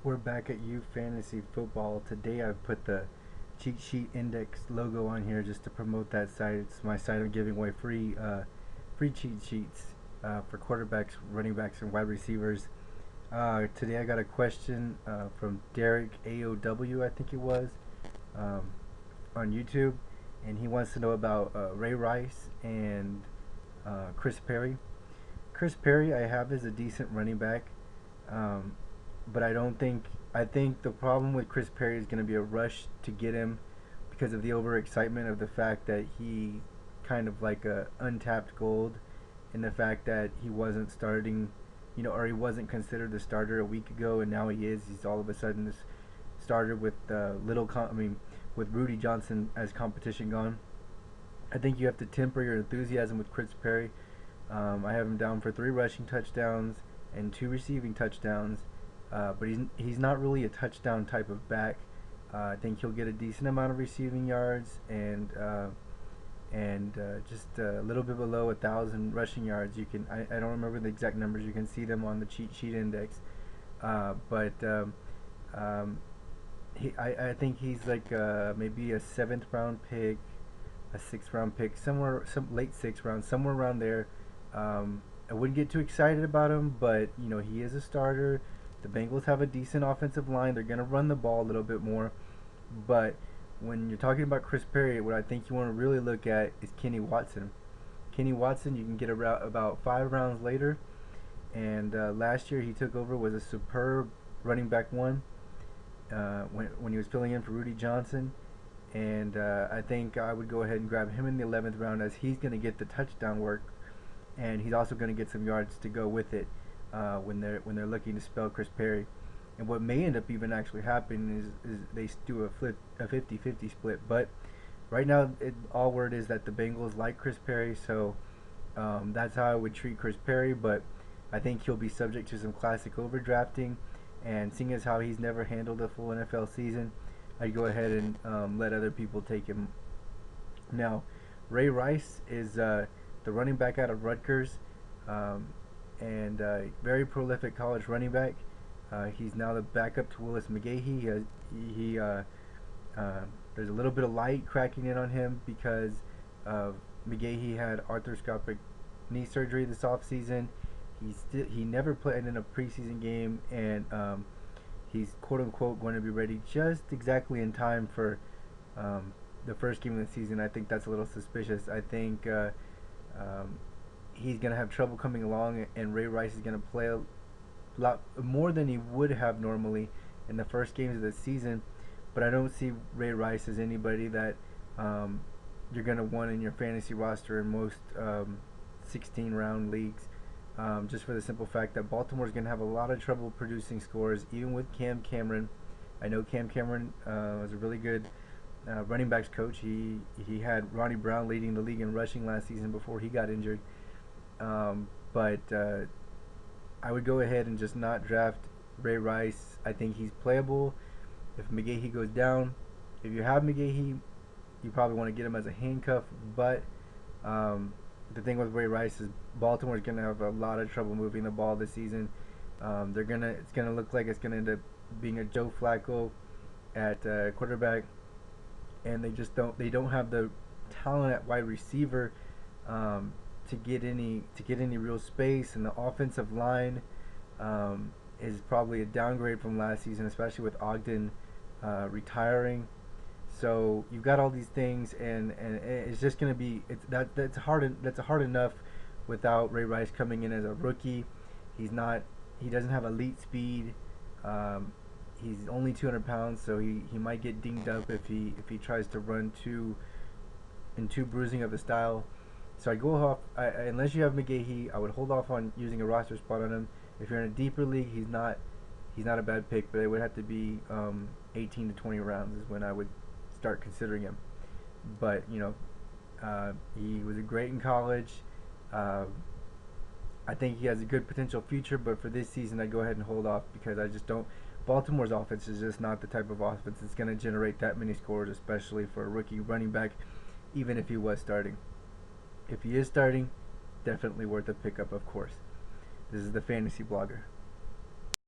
We're back at You Fantasy Football. Today I've put the Cheat Sheet Index logo on here just to promote that site. It's my site of giving away free cheat sheets for quarterbacks, running backs, and wide receivers. Today I got a question from Derek AOW, I think it was, on YouTube, and he wants to know about Ray Rice and Chris Perry. Chris Perry I have as a decent running back. But I think the problem with Chris Perry is going to be a rush to get him because of the overexcitement of the fact that he kind of like a untapped gold, and the fact that he wasn't starting, or he wasn't considered the starter a week ago, and now he is. He's all of a sudden this starter with with Rudi Johnson as competition gone. I think you have to temper your enthusiasm with Chris Perry. I have him down for 3 rushing touchdowns and 2 receiving touchdowns. But he's not really a touchdown type of back. I think he'll get a decent amount of receiving yards and just a little bit below 1,000 rushing yards. I don't remember the exact numbers. You can see them on the cheat sheet index. I think he's like maybe a 7th round pick, a 6th round pick, some late 6th round, somewhere around there. I wouldn't get too excited about him, but he is a starter. The Bengals have a decent offensive line. They're going to run the ball a little bit more. But when you're talking about Chris Perry, what I think you want to really look at is Kenny Watson. Kenny Watson, you can get about 5 rounds later. And last year he took over, was a superb running back one when he was filling in for Rudi Johnson. And I think I would go ahead and grab him in the 11th round, as he's going to get the touchdown work. And he's also going to get some yards to go with it. When they're looking to spell Chris Perry. And what may end up even actually happening is they do a 50-50 split. But right now, all word is that the Bengals like Chris Perry, so that's how I would treat Chris Perry. But I think he'll be subject to some classic overdrafting, and seeing as how he's never handled a full NFL season, I'd go ahead and let other people take him. Now, Ray Rice is the running back out of Rutgers. And very prolific college running back. He's now the backup to Willis McGahee. There's a little bit of light cracking in on him because McGahee had arthroscopic knee surgery this offseason. He never played in a preseason game, and he's quote unquote going to be ready just exactly in time for the first game of the season. I think that's a little suspicious. I think he's going to have trouble coming along, and Ray Rice is going to play a lot more than he would have normally in the first games of the season. But I don't see Ray Rice as anybody that you're going to want in your fantasy roster in most 16-round leagues, just for the simple fact that Baltimore's going to have a lot of trouble producing scores, even with Cam Cameron. I know Cam Cameron was a really good running backs coach. He had Ronnie Brown leading the league in rushing last season before he got injured. But I would go ahead and just not draft Ray Rice. I think he's playable if McGahee goes down. If you have McGahee, you probably want to get him as a handcuff. But the thing with Ray Rice is Baltimore's going to have a lot of trouble moving the ball this season. It's gonna look like it's gonna end up being a Joe Flacco at quarterback, and they don't have the talent at wide receiver to get any real space, and the offensive line is probably a downgrade from last season, especially with Ogden retiring. So you've got all these things, and it's just going to be that's hard enough without Ray Rice coming in as a rookie. He doesn't have elite speed. He's only 200 pounds, so he might get dinged up if he tries to run too bruising of the style. So I go off, unless you have McGahee, I would hold off on using a roster spot on him. If you're in a deeper league, he's not a bad pick, but it would have to be 18 to 20 rounds is when I would start considering him. But he was great in college. I think he has a good potential future, but for this season, I'd go ahead and hold off because I just don't. Baltimore's offense is just not the type of offense that's going to generate that many scores, especially for a rookie running back, even if he was starting. If he is starting, definitely worth a pickup, of course. This is the Fantasy Blogger.